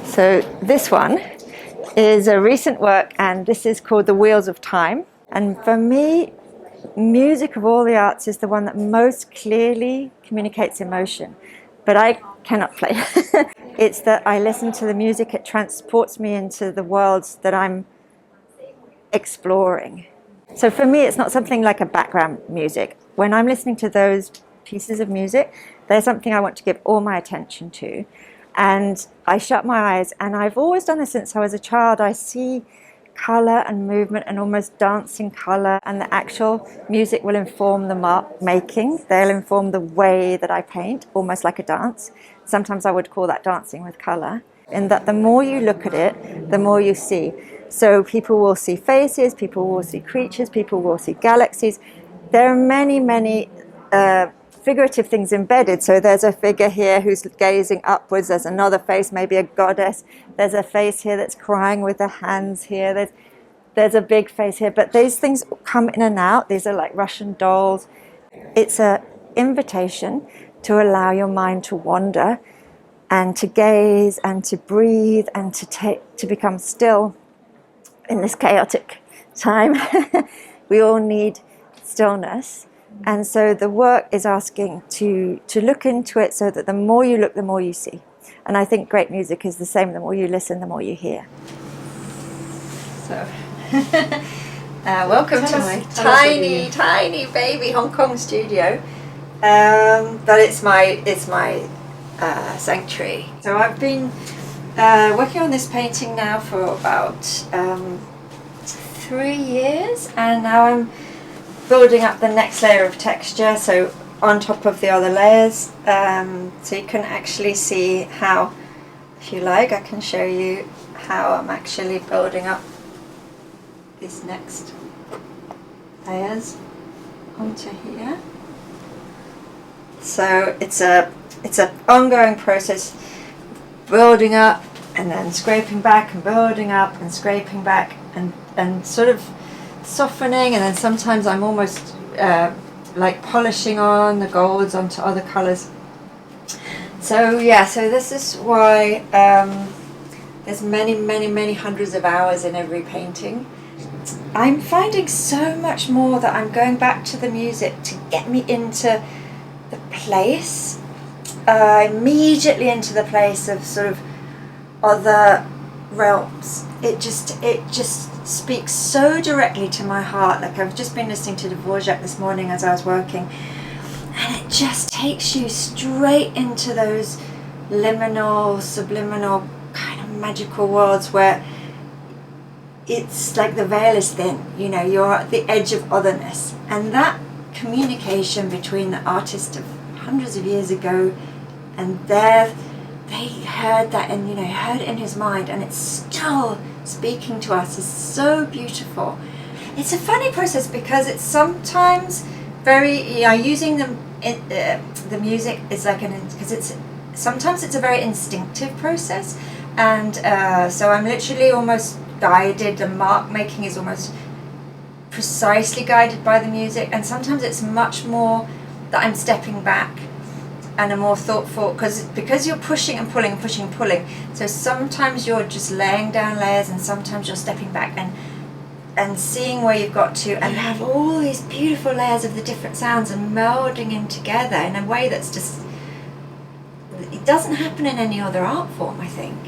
So this one is a recent work, and this is called The Wheels of Time. And for me, music of all the arts is the one that most clearly communicates emotion, but I cannot play. It's that I listen to the music, it transports me into the worlds that I'm exploring. So for me, it's not something like a background music. When I'm listening to those pieces of music, they're something I want to give all my attention to. And I shut my eyes, and I've always done this since I was a child. I see color and movement and almost dancing color, and the actual music will inform the mark making. They'll inform the way that I paint, almost like a dance. Sometimes I would call that dancing with color. In that the more you look at it, the more you see. So people will see faces, people will see creatures, people will see galaxies. There are many, many figurative things embedded. So there's a figure here who's gazing upwards. There's another face, maybe a goddess. There's a face here that's crying with the hands here. There's a big face here. But these things come in and out. These are like Russian dolls. It's an invitation to allow your mind to wander and to gaze and to breathe and to become still in this chaotic time. We all need stillness. And so the work is asking to look into it, so that the more you look, the more you see. And I think great music is the same. The more you listen, the more you hear. So, welcome to my tiny baby Hong Kong studio. But it's my sanctuary. So I've been working on this painting now for about 3 years, and now I'm building up the next layer of texture, so on top of the other layers, so you can actually see how, if you like, I can show you how I'm actually building up these next layers onto here. So it's an ongoing process, building up and then scraping back and building up and scraping back and sort of softening, and then sometimes I'm almost like polishing on the golds onto other colors. So yeah, so this is why there's many hundreds of hours in every painting. I'm finding so much more that I'm going back to the music to get me into the place, immediately into the place of sort of other realms. It just speaks so directly to my heart. Like, I've just been listening to Dvorak this morning as I was working, and it just takes you straight into those liminal, subliminal kind of magical worlds where it's like the veil is thin, you know, you're at the edge of otherness. And that communication between the artist of hundreds of years ago and they heard that, and you know, heard it in his mind, and it's still speaking to us, is so beautiful. It's a funny process because it's sometimes very, you know, using the music is like sometimes it's a very instinctive process, and so I'm literally almost guided. The mark making is almost precisely guided by the music, and sometimes it's much more that I'm stepping back and a more thoughtful, because you're pushing and pulling, so sometimes you're just laying down layers, and sometimes you're stepping back and seeing where you've got to, and have all these beautiful layers of the different sounds and melding in together in a way that's just, it doesn't happen in any other art form, I think.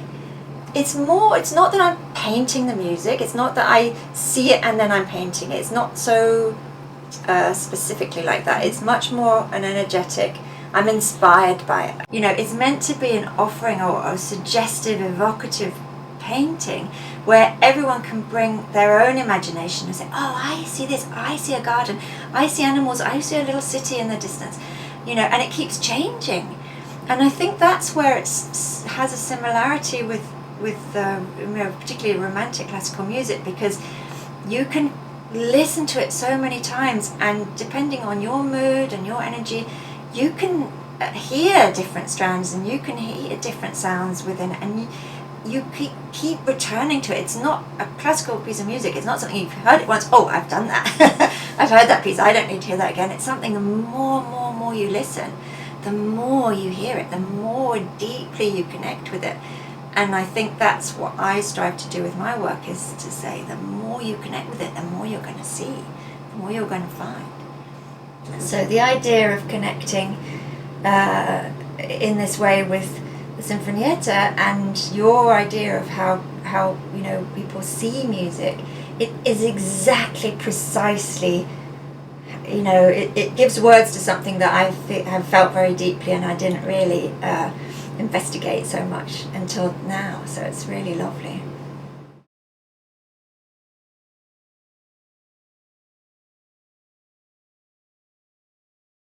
It's not that I'm painting the music, it's not that I see it and then I'm painting it, it's not so specifically like that. It's much more an energetic, I'm inspired by it. You know, it's meant to be an offering or a suggestive, evocative painting where everyone can bring their own imagination and say, oh, I see this, I see a garden, I see animals, I see a little city in the distance, you know, and it keeps changing. And I think that's where it has a similarity with you know, particularly romantic classical music, because you can listen to it so many times, and depending on your mood and your energy, you can hear different strands, and you can hear different sounds within it, and you keep returning to it. It's not a classical piece of music, it's not something you've heard it once, oh, I've done that, I've heard that piece, I don't need to hear that again. It's something the more you listen, the more you hear it, the more deeply you connect with it. And I think that's what I strive to do with my work, is to say the more you connect with it, the more you're going to see, the more you're going to find. So the idea of connecting in this way with the Sinfonietta, and your idea of how people see music, it is exactly, precisely, it gives words to something that I have felt very deeply, and I didn't really investigate so much until now. So it's really lovely.